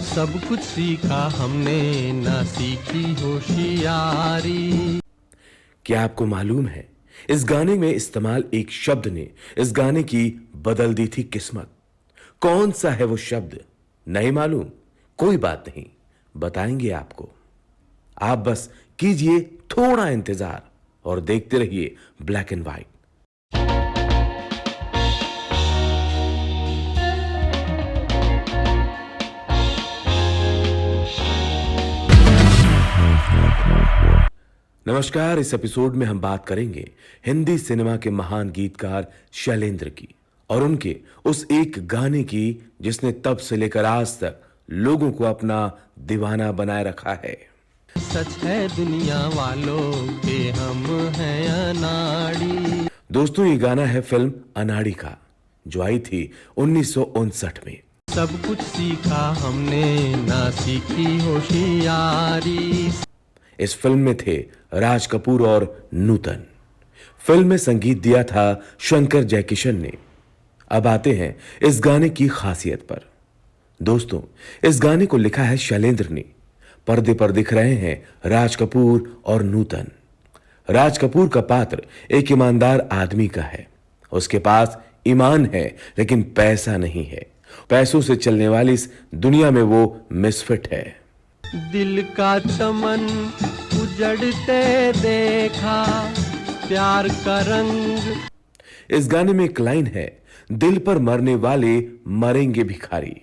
सब कुछ सीखा हमने, ना सीखी होशियारी। क्या आपको मालूम है, इस गाने में इस्तेमाल एक शब्द ने इस गाने की बदल दी थी किस्मत। कौन सा है वो शब्द? नहीं मालूम? कोई बात नहीं, बताएंगे आपको। आप बस कीजिए थोड़ा इंतजार और देखते रहिए ब्लैक एंड व्हाइट। नमस्कार। इस एपिसोड में हम बात करेंगे हिंदी सिनेमा के महान गीतकार शैलेंद्र की और उनके उस एक गाने की जिसने तब से लेकर आज तक लोगों को अपना दीवाना बनाए रखा है। सच है दुनिया वालों के हम हैं अनाड़ी। दोस्तों, ये गाना है फिल्म अनाड़ी का, जो आई थी 1959 में। सब कुछ सीखा हमने, ना सीखी होशियारी। इस फिल्म में थे राज कपूर और नूतन। फिल्म में संगीत दिया था शंकर जयकिशन ने। अब आते हैं इस गाने की खासियत पर। दोस्तों, इस गाने को लिखा है शैलेंद्र ने। पर्दे पर दिख रहे हैं राज कपूर और नूतन। राज कपूर का पात्र एक ईमानदार आदमी का है। उसके पास ईमान है लेकिन पैसा नहीं है। पैसों से चलने वाली इस दुनिया में वो मिसफिट है। दिल का चमन उजड़ते देखा, प्यार का रंग। इस गाने में एक लाइन है, दिल पर मरने वाले मरेंगे भिखारी।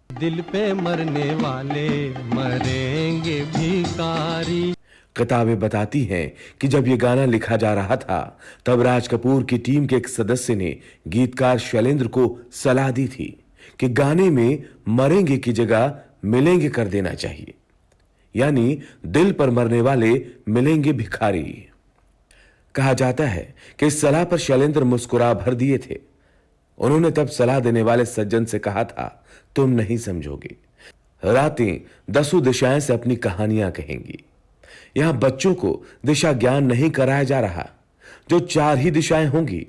दिल पे मरने वाले मरेंगे भिखारी। किताबें बताती हैं कि जब यह गाना लिखा जा रहा था तब राज कपूर की टीम के एक सदस्य ने गीतकार शैलेंद्र को सलाह दी थी कि गाने में मरेंगे की जगह मिलेंगे कर देना चाहिए, यानी दिल पर मरने वाले मिलेंगे भिखारी। कहा जाता है कि इस सलाह पर शैलेंद्र मुस्कुरा भर दिए थे। उन्होंने तब सलाह देने वाले सज्जन से कहा था, तुम नहीं समझोगे, रातें दसों दिशाएं से अपनी कहानियां कहेंगी। यहां बच्चों को दिशा ज्ञान नहीं कराया जा रहा। जो चार ही दिशाएं होंगी,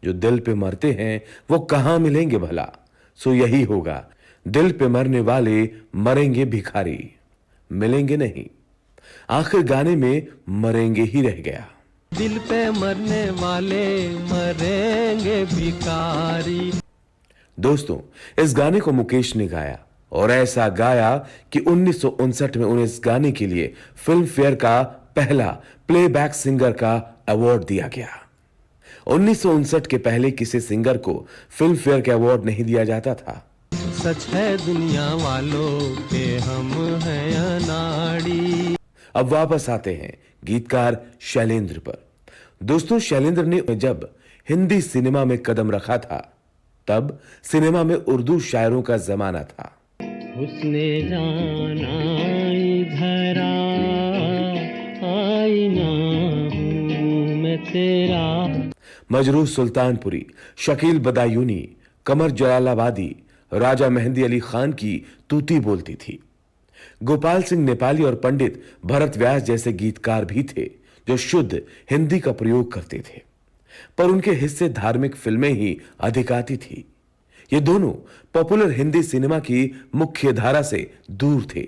जो दिल पे मरते हैं वो कहां मिलेंगे भला? सो यही होगा, दिल पे मरने वाले मरेंगे भिखारी, मिलेंगे नहीं। आखिर गाने में मरेंगे ही रह गया। दिल पे मरने वाले मरेंगे भिखारी। दोस्तों, इस गाने को मुकेश ने गाया और ऐसा गाया कि 1959 में उन्हें इस गाने के लिए फिल्म फेयर का पहला प्लेबैक सिंगर का अवार्ड दिया गया। 1959 के पहले किसी सिंगर को फिल्म फेयर का अवार्ड नहीं दिया जाता था। सच है दुनिया वालों के हम हैं अनाड़ी। अब वापस आते हैं गीतकार शैलेंद्र पर। दोस्तों, शैलेंद्र ने जब हिंदी सिनेमा में कदम रखा था तब सिनेमा में उर्दू शायरों का जमाना था। उसने जाना इधर आईना हूँ मैं तेरा। मजरूह सुल्तानपुरी, शकील बदायूनी, कमर जलालाबादी, राजा मेहंदी अली खान की तूती बोलती थी। गोपाल सिंह नेपाली और पंडित भरत व्यास जैसे गीतकार भी थे जो शुद्ध हिंदी का प्रयोग करते थे, पर उनके हिस्से धार्मिक फिल्में ही अधिक आती थी। ये दोनों पॉपुलर हिंदी सिनेमा की मुख्य धारा से दूर थे।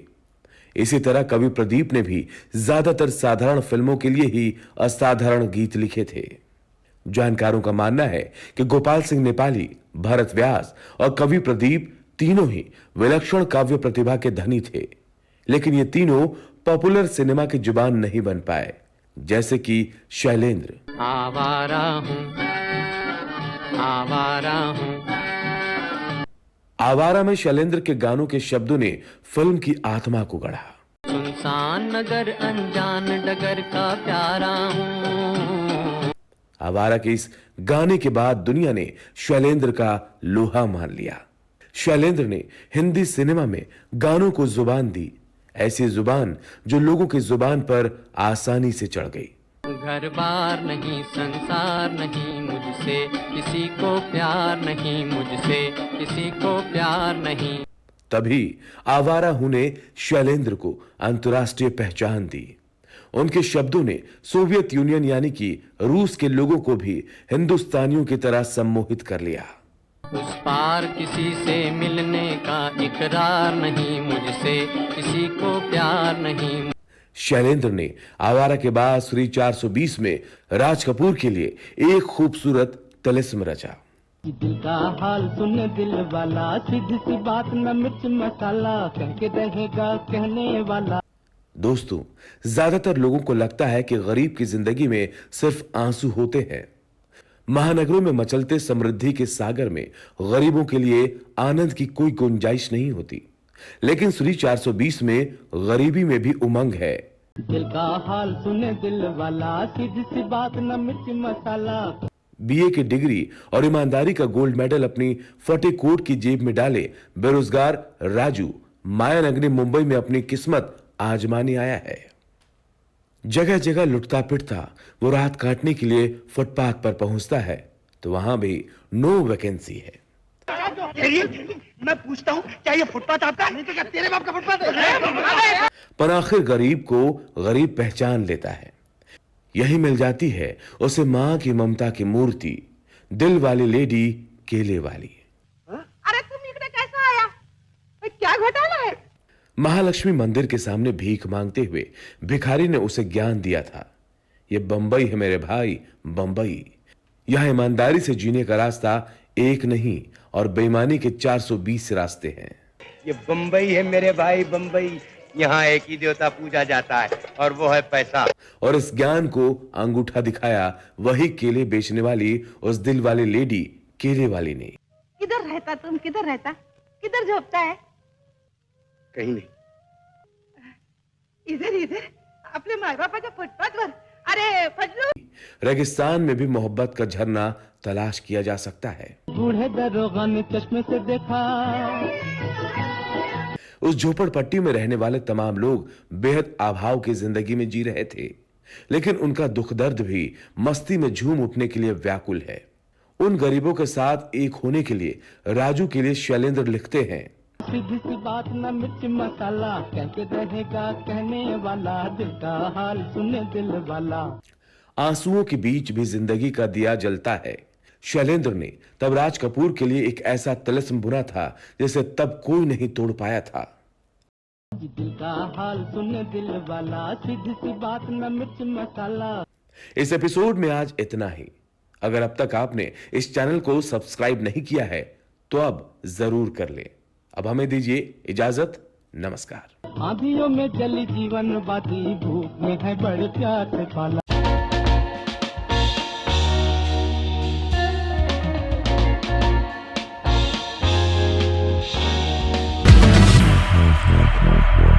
इसी तरह कवि प्रदीप ने भी ज्यादातर साधारण फिल्मों के लिए ही असाधारण गीत लिखे थे। जानकारों का मानना है कि गोपाल सिंह नेपाली, भरत व्यास और कवि प्रदीप तीनों ही विलक्षण काव्य प्रतिभा के धनी थे, लेकिन ये तीनों पॉपुलर सिनेमा की जुबान नहीं बन पाए, जैसे कि शैलेंद्र। आवारा हूँ, आवारा हूँ। आवारा में शैलेंद्र के गानों के शब्दों ने फिल्म की आत्मा को गढ़ा। सुनसान नगर अनजान डगर का प्यारा हूँ। आवारा के इस गाने के बाद दुनिया ने शैलेंद्र का लोहा मान लिया। शैलेंद्र ने हिंदी सिनेमा में गानों को जुबान दी, ऐसी जुबान जो लोगों की जुबान पर आसानी से चढ़ गई। घर बार नहीं, संसार नहीं, मुझसे किसी को प्यार नहीं, मुझसे किसी को प्यार नहीं। तभी आवारा हूं ने शैलेंद्र को अंतर्राष्ट्रीय पहचान दी। उनके शब्दों ने सोवियत यूनियन यानी कि रूस के लोगों को भी हिंदुस्तानियों की तरह सम्मोहित कर लिया। उस पार किसी से मिलने का इकरार नहीं, मुझसे किसी को प्यार नहीं। शैलेंद्र ने आवारा के बाद श्री 420 में राज कपूर के लिए एक खूबसूरत तिलिस्म रचा। दिल का हाल सुन दिल वाला, सीधी सी बात न मिर्च मसाला, कह के रहेगा कहने वाला। दोस्तों, ज्यादातर लोगों को लगता है कि गरीब की जिंदगी में सिर्फ आंसू होते हैं। महानगरों में मचलते समृद्धि के सागर में गरीबों के लिए आनंद की कोई गुंजाइश नहीं होती, लेकिन श्री 420 में गरीबी में भी उमंग है। दिल का हाल सुने दिल वाला, सीधी सी बात न मिर्च मसाला। बीए की डिग्री और ईमानदारी का गोल्ड मेडल अपनी फटे कोट की जेब में डाले बेरोजगार राजू मायानगरी मुंबई में अपनी किस्मत आजमाने आया है। जगह जगह लुटता पिटता वो रात काटने के लिए फुटपाथ पर पहुंचता है, तो वहां भी नो वैकेंसी है। मैं पूछता हूँ, क्या ये फुटपाथ आपका? नहीं तो क्या तेरे बाप का फुटपाथ है? पर आखिर गरीब को गरीब पहचान लेता है। यही मिल जाती है उसे मां की ममता की मूर्ति, दिल वाली लेडी केले वाली। अरे तुम इकडे कैसा आया? क्या घोटाला है? महालक्ष्मी मंदिर के सामने भीख मांगते हुए भिखारी ने उसे ज्ञान दिया था, ये बंबई है मेरे भाई, बंबई। यहां ईमानदारी से जीने का रास्ता एक नहीं और बेईमानी के 420 रास्ते हैं। ये बंबई है मेरे भाई, बंबई। यहाँ एक ही देवता पूजा जाता है और वो है पैसा। और इस ज्ञान को अंगूठा दिखाया वही केले बेचने वाली उस दिल वाली लेडी केले वाली ने। किधर रहता तुम? किधर रहता? किधर झोपता है? कहीं नहीं। इधर इधर अपने माय बापाच्या फुटपाथवर? अरे फजलू, रेगिस्तान में भी मोहब्बत का झरना तलाश किया जा सकता है। बूढ़े दरोगा ने चश्मे से देखा, उस झोपड़पट्टी में रहने वाले तमाम लोग बेहद अभाव की जिंदगी में जी रहे थे, लेकिन उनका दुख दर्द भी मस्ती में झूम उठने के लिए व्याकुल है। उन गरीबों के साथ एक होने के लिए राजू के लिए शैलेंद्र लिखते हैं, सीधी सी बात न मिर्च मसाला, कह के रहेगा कहने वाला, दिल का हाल सुने दिल वाला। आंसुओं के बीच भी जिंदगी का दिया जलता है। शैलेंद्र ने तब राज कपूर के लिए एक ऐसा तिलिस्म बुना था जिसे तब कोई नहीं तोड़ पाया था। दिल का हाल सुने दिल वाला, सीधी सी बात न मिर्च मसाला। इस एपिसोड में आज इतना ही। अगर अब तक आपने इस चैनल को सब्सक्राइब नहीं किया है तो अब जरूर कर ले। अब हमें दीजिए इजाजत, नमस्कार। आंधियों में जली जीवन बाती, भूख में है बड़े प्यास से पाला।